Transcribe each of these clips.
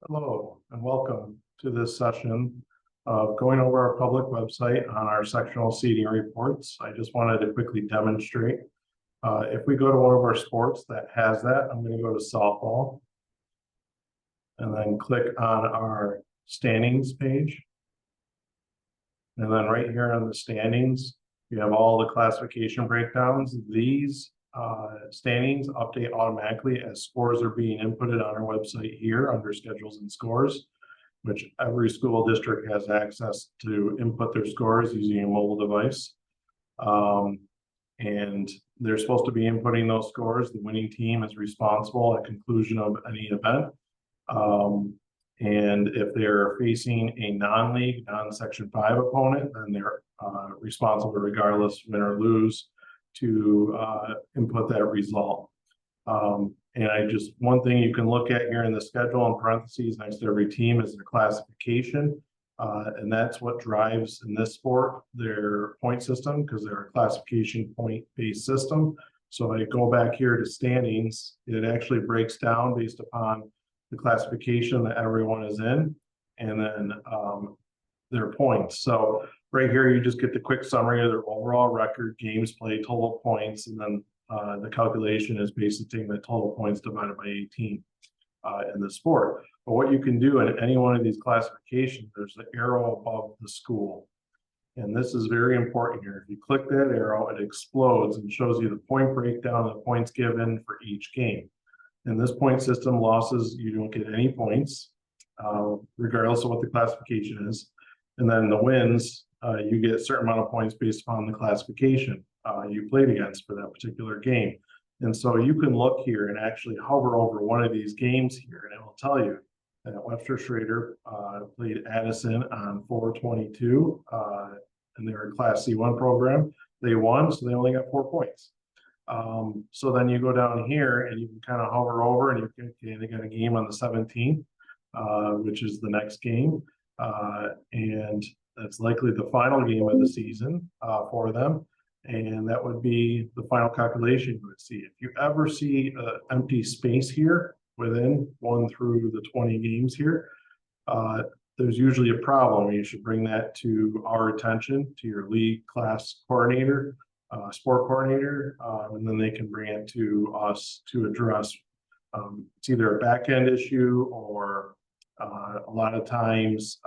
Hello and welcome to this session of going over our public website on our sectional seating reports. I just wanted to quickly demonstrate. If we go to one of our sports that has that, I'm going to go to softball and then click on our standings page. And then right here on the standings, you have all the classification breakdowns. These standings update automatically as scores are being inputted on our website here under schedules and scores, which every school district has access to input their scores using a mobile device. And they're supposed to be inputting those scores. The winning team is responsible at conclusion of any event. And if they're facing a non-league, non-Section 5 opponent, then they're responsible regardless, win or lose, to input that result. And one thing you can look at here in the schedule in parentheses next to every team is their classification. And that's what drives in this sport their point system, because they're a classification point-based system. So I go back here to standings, it actually breaks down based upon the classification that everyone is in, and then their points. So right here, you just get the quick summary of their overall record, games played, total points, and then the calculation is basically taking the total points divided by 18 in the sport. But what you can do in any one of these classifications, there's the arrow above the school. And this is very important here. If you click that arrow, it explodes and shows you the point breakdown, the points given for each game. In this point system, losses, you don't get any points, regardless of what the classification is. And then the wins, you get a certain amount of points based upon the classification you played against for that particular game. And so you can look here and actually hover over one of these games here, and it will tell you that Webster Schrader played Addison on 4/22, and they're a Class C1 program. They won, so they only got 4 points. So then you go down here and you can kind of hover over and you can, okay, they got a game on the 17th, which is the next game. And that's likely the final game of the season for them. And that would be the final calculation you would see. If you ever see an empty space here within 1 through the 20 games here, there's usually a problem. You should bring that to our attention, to your league class coordinator, sport coordinator, and then they can bring it to us to address. It's either a back end issue or a lot of times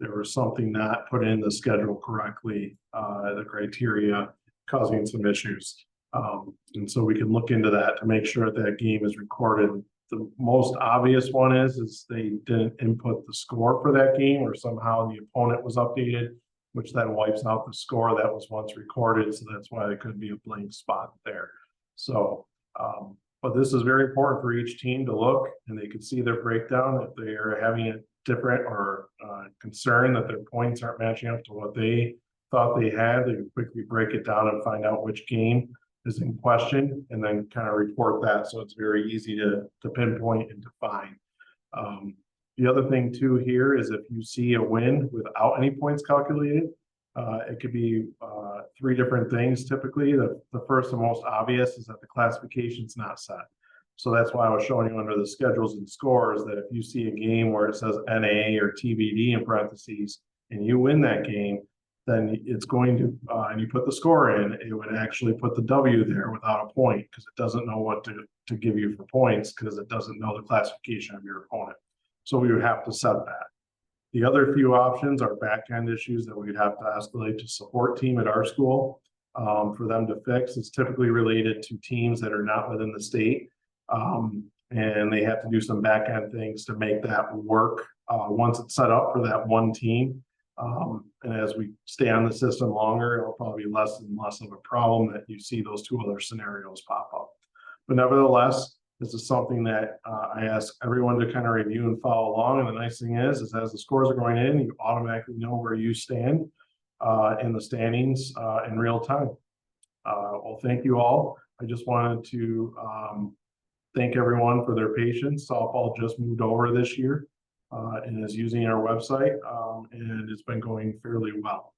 there was something not put in the schedule correctly, the criteria causing some issues. And so we can look into that to make sure that game is recorded. The most obvious one is they didn't input the score for that game, or somehow the opponent was updated, which then wipes out the score that was once recorded. So that's why there could be a blank spot there. So, but this is very important for each team to look, and they can see their breakdown. If they are having a different or concern that their points aren't matching up to what they thought they had, they can quickly break it down and find out which game is in question, and then kind of report that. So it's very easy to pinpoint and define. The other thing too here is if you see a win without any points calculated, it could be 3 different things typically. The first and most obvious is that the classification is not set. So that's why I was showing you under the schedules and scores that if you see a game where it says NA or TBD in parentheses and you win that game, then it's going to, and you put the score in, it would actually put the W there without a point, because it doesn't know what to give you for points, because it doesn't know the classification of your opponent. So we would have to set that. The other few options are back-end issues that we'd have to escalate to support team at our school for them to fix. It's typically related to teams that are not within the state, and they have to do some back-end things to make that work once it's set up for that one team. And as we stay on the system longer, it'll probably be less and less of a problem that you see those 2 other scenarios pop up. But nevertheless, this is something that I ask everyone to kind of review and follow along. And the nice thing is as the scores are going in, you automatically know where you stand in the standings in real time. Well, thank you all. I just wanted to thank everyone for their patience. Softball just moved over this year and is using our website, and it's been going fairly well.